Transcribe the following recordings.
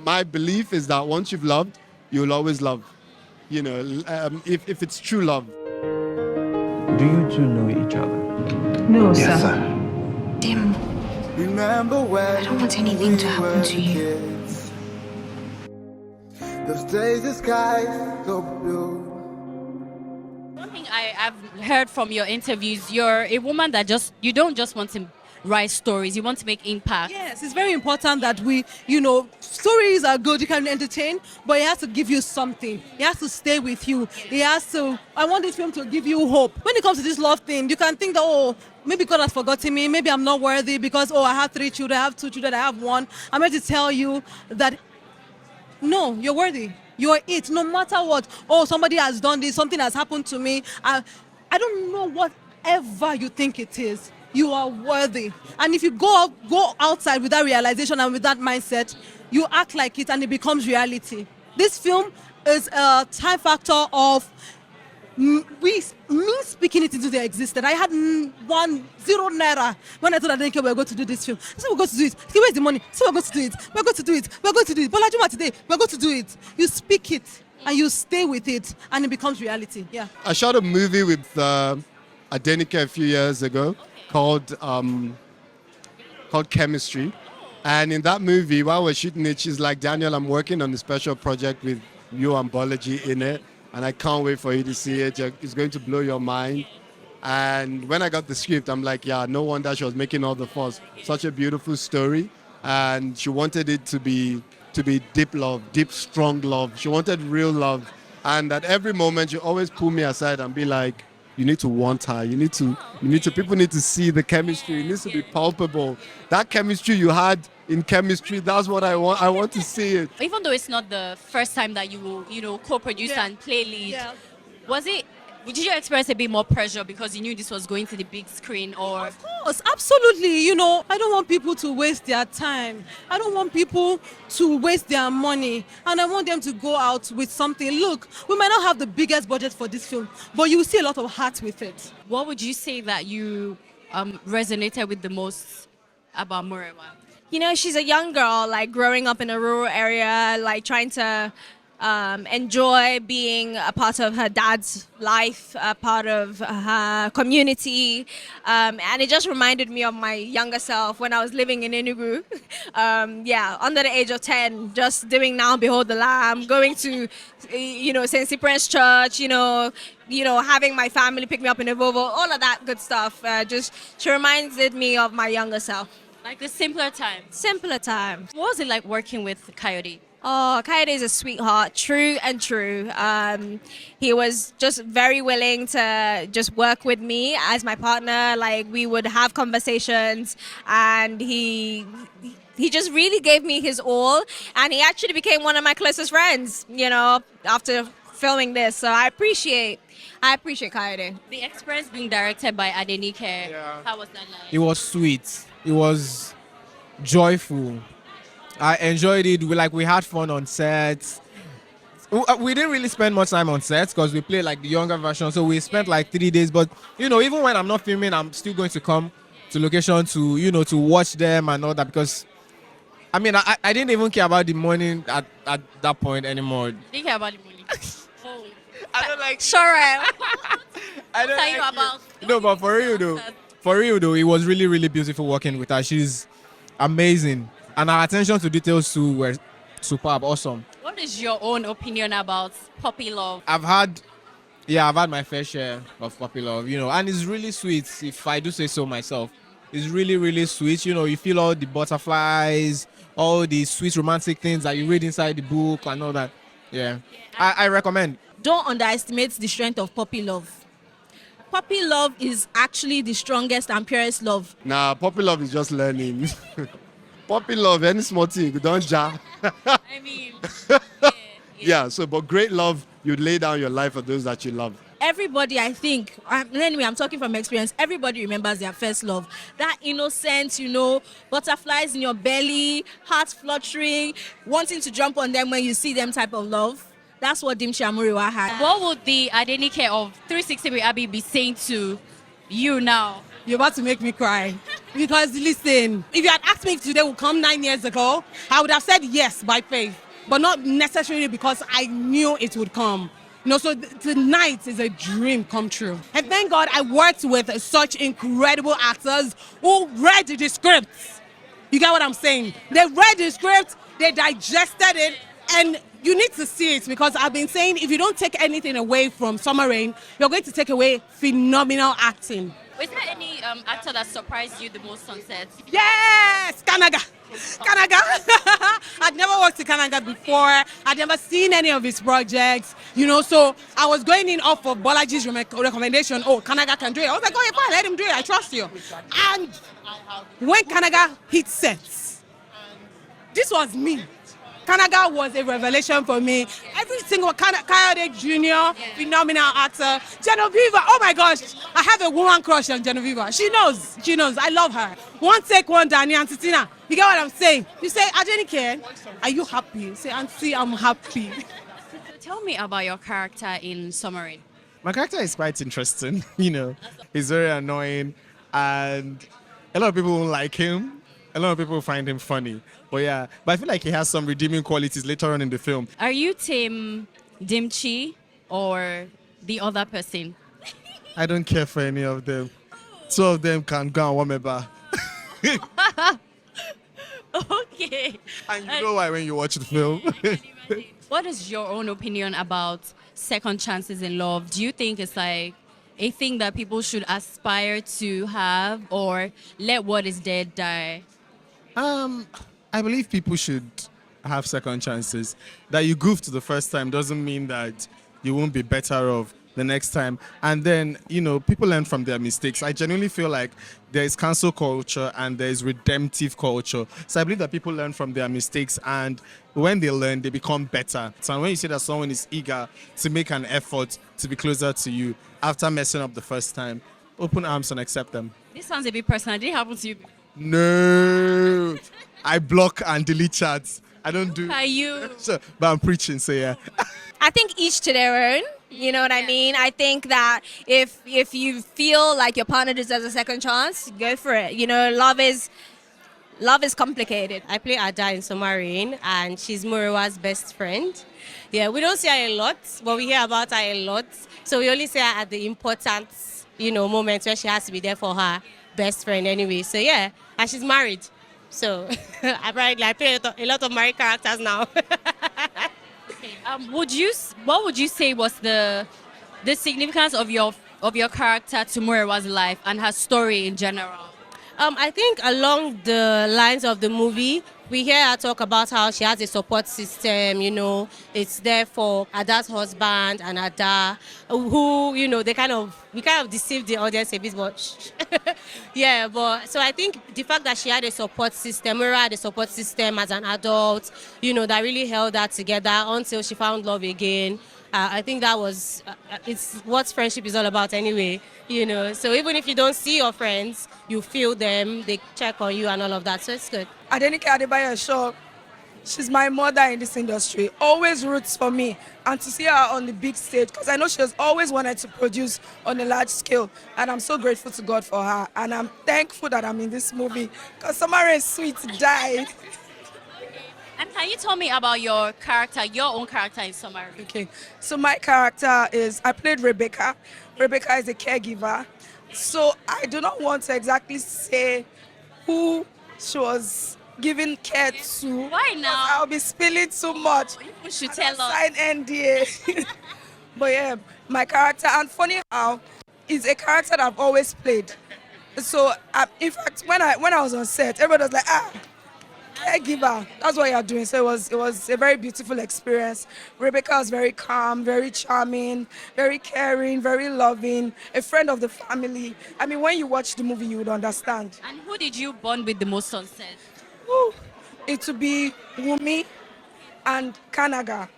my belief is that once you've loved, you'll always love. You know, if it's true love. Do you two know each other? No, Yes, sir. sir. Dim, I don't want anything to happen to you. The sky so blue. One thing I've heard from your interviews, you're a woman that you don't just want to write stories, you want to make impact. Yes, it's very important that stories are good, you can entertain, but it has to give you something. It has to stay with you. I want this film to give you hope. When it comes to this love thing, you can think that, oh, maybe God has forgotten me, maybe I'm not worthy because, I have 3 children, I have 2 children, I have 1. I'm here to tell you that, no, you're worthy. You're it, no matter what. Oh, somebody has done this, something has happened to me. I don't know whatever you think it is. You are worthy. And if you go outside with that realization and with that mindset, you act like it and it becomes reality. This film is a time factor of me speaking it into their existence. I had 0 naira when I told Adenike we were going to do this film. I said, we're going to do it. Okay, where's the money? So we're going to do it. We're going to do it. We're going to do it. Bolaji Ogunmola today, we're going to do it. You speak it and you stay with it and it becomes reality. Yeah. I shot a movie with Adenike a few years ago called Chemistry. And in that movie, while we're shooting it, she's like, Daniel, I'm working on a special project with you and Bolaji in it. And I can't wait for you to see it. It's going to blow your mind. And when I got the script, I'm like, yeah, no wonder she was making all the fuss. Such a beautiful story. And she wanted it to be deep love, deep, strong love. She wanted real love. And at every moment, she always pull me aside and be like, you need to want her. People need to see the chemistry. It needs to be palpable. That chemistry you had in Chemistry, that's what I want. I want to see it. Even though it's not the first time that you co-produce and play lead, did you experience a bit more pressure because you knew this was going to the big screen? Or of course, absolutely. I don't want people to waste their time. I don't want people to waste their money. And I want them to go out with something. Look, we might not have the biggest budget for this film, but you will see a lot of heart with it. What would you say that you resonated with the most about Murewa? She's a young girl, like growing up in a rural area, like trying to enjoy being a part of her dad's life, a part of her community. And it just reminded me of my younger self when I was living in Enugu. Under the age of 10, just doing Now Behold the Lamb, going to, St. Cyprian's Church, having my family pick me up in a Volvo, all of that good stuff. She reminded me of my younger self. Like the simpler times. Simpler times. What was it like working with Coyote? Oh, Coyote is a sweetheart, true and true. He was just very willing to just work with me as my partner. Like, we would have conversations, and he just really gave me his all. And he actually became one of my closest friends, after filming this. So I appreciate Coyote. The experience being directed by Adenike, how was that like? It was sweet. It was joyful. I enjoyed it. We had fun on set. We didn't really spend much time on set because we played like the younger version. So we spent like 3 days. But even when I'm not filming, I'm still going to come to location to to watch them and all that, because I didn't even care about the money at that point anymore. Didn't care about the money. Oh. I don't like. Sure. I don't What are you like about? No, but for real though, it was really, really beautiful working with her. She's amazing. And her attention to details too were superb, awesome. What is your own opinion about puppy love? I've had my fair share of puppy love, and it's really sweet, if I do say so myself. It's really, really sweet. You feel all the butterflies, all the sweet romantic things that you read inside the book and all that. Yeah. I recommend. Don't underestimate the strength of puppy love. Puppy love is actually the strongest and purest love. Nah, puppy love is just learning. Puppy love, any small thing, you don't jar. But great love, you lay down your life for those that you love. Everybody, I think, anyway, I'm talking from experience, everybody remembers their first love. That innocence, butterflies in your belly, heart fluttering, wanting to jump on them when you see them type of love. That's what Dimchi and Murewa had. What would the Adenike of 360 with Abby be saying to you now? You're about to make me cry. Because listen, if you had asked me if today would come 9 years ago, I would have said yes by faith, but not necessarily because I knew it would come. So tonight is a dream come true. And thank God I worked with such incredible actors who read the scripts. You get what I'm saying? They read the script, they digested it, and you need to see it because I've been saying if you don't take anything away from Summer Rain, you're going to take away phenomenal acting. Was there any actor that surprised you the most on set? Yes, Kanaga. I'd never worked with Kanaga before. I'd never seen any of his projects, so I was going in off of Bolaji's recommendation. Oh, Kanaga can do it. I was like, oh, fine, let him do it. I trust you. And when Kanaga hit sets, this was me. Kanaga was a revelation for me. Every single Kayode Jr., phenomenal actor. Genoveva, oh my gosh, I have a woman crush on Genoveva. She knows. I love her. One take, one Danny and Titina. You get what I'm saying? You say, Adenike, are you happy? You say, Auntie, I'm happy. Tell me about your character in Summer Rain. My character is quite interesting, He's very annoying and a lot of people won't like him. A lot of people find him funny. But I feel like he has some redeeming qualities later on in the film. Are you Team Dimchi or the other person? I don't care for any of them. Two of them can go and warm a bar. Okay. And you know why when you watch the film. What is your own opinion about second chances in love? Do you think it's like a thing that people should aspire to have or let what is dead die? I believe people should have second chances. That you goofed the first time doesn't mean that you won't be better off the next time. And then, people learn from their mistakes. I genuinely feel like there is cancel culture and there is redemptive culture. So I believe that people learn from their mistakes, and when they learn, they become better. So when you see that someone is eager to make an effort to be closer to you after messing up the first time, open arms and accept them. This sounds a bit personal. Did it happen to you? No. I block and delete chats. I don't do. Are you? Sure, but I'm preaching, so yeah. I think each to their own. You know what I mean? I think that if you feel like your partner deserves a second chance, go for it. Love is complicated. I play Ada in Summer Rain, and she's Muriwa's best friend. Yeah, we don't see her a lot, but we hear about her a lot. So we only see her at the important, moments where she has to be there for her best friend anyway. So yeah, and she's married. So I play a lot of married characters now. What would you say was the significance of your character to Muriwa's life and her story in general? I think along the lines of the movie, we hear her talk about how she has a support system, it's there for Ada's husband and Ada, who, we kind of deceived the audience a bit, but yeah, but so I think the fact that she had a support system, Mura had a support system as an adult, that really held her together until she found love again. I think that was, it's what friendship is all about anyway, So even if you don't see your friends, you feel them, they check on you and all of that, so it's good. Adenike Adebayo-Esho, she's my mother in this industry, always roots for me. And to see her on the big stage, because I know she has always wanted to produce on a large scale. And I'm so grateful to God for her. And I'm thankful that I'm in this movie, because Summer is sweet to die. And can you tell me about your character, your own character in Summer Rain? Okay, so my character is, I played Rebecca. Rebecca is a caregiver. So I do not want to exactly say who she was giving care to. Why now? I'll be spilling too much. You should tell us. Sign NDA. But yeah, my character, and funny how, is a character that I've always played. So in fact, when I was on set, everybody was like, caregiver, that's what you're doing. So it was a very beautiful experience. Rebecca was very calm, very charming, very caring, very loving, a friend of the family. I mean, when you watch the movie, you would understand. And who did you bond with the most on set? It would be Wumi and Kanaga.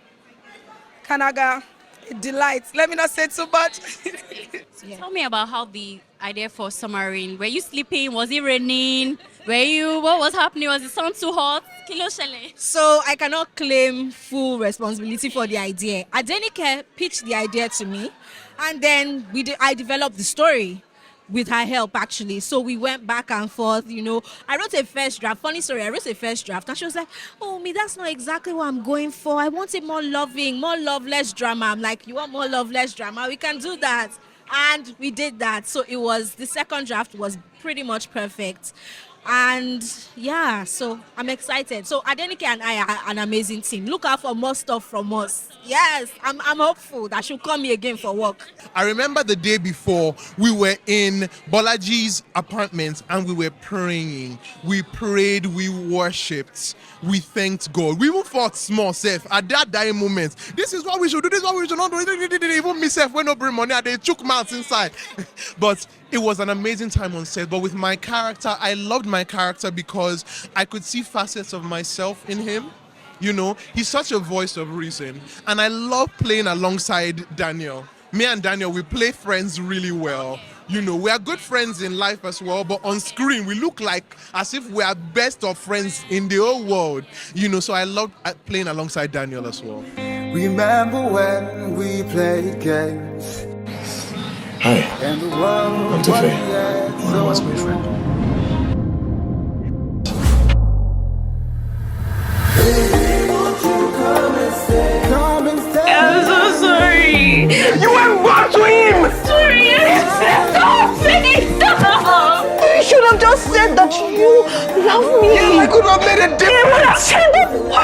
Kanaga, a delight. Let me not say too much. Tell me about how the idea for Summer Rain. Were you sleeping? Was it raining? What was happening? Was the sun too hot? Kilo Shele. So I cannot claim full responsibility for the idea. Adenike pitched the idea to me, and then I developed the story. with her help, actually. So we went back and forth, you know. I wrote a first draft. Funny story, I wrote a first draft, and she was like, oh, me, that's not exactly what I'm going for. I want it more loving, more love, less drama. I'm like, you want more love, less drama? We can do that. And we did that. So the second draft was pretty much perfect. And yeah, so I'm excited. So Adenike and I are an amazing team. Look out for more stuff from us. Yes, I'm hopeful that she'll call me again for work. I remember the day before we were in Bolaji's apartment and we were praying. We prayed, we worshipped, we thanked God. We even fought small self at that dying moment. This is what we should do, this is what we should not do. Even myself when no bring money, they took mouths inside. But it was an amazing time on set. But with my character, I loved my character because I could see facets of myself in him. You know, he's such a voice of reason. And I love playing alongside Daniel. Me and Daniel, we play friends really well. You know, we are good friends in life as well, but on screen, we look like as if we are best of friends in the whole world. You know, so I love playing alongside Daniel as well. Remember when we played games? Hi, And the world I'm Tefe. was One was my friend. Come and stay. I'm so sorry. You went back to him! Sorry, stop! Please stop! You should have just said that you love me. I could have made a difference. It would have changed the world.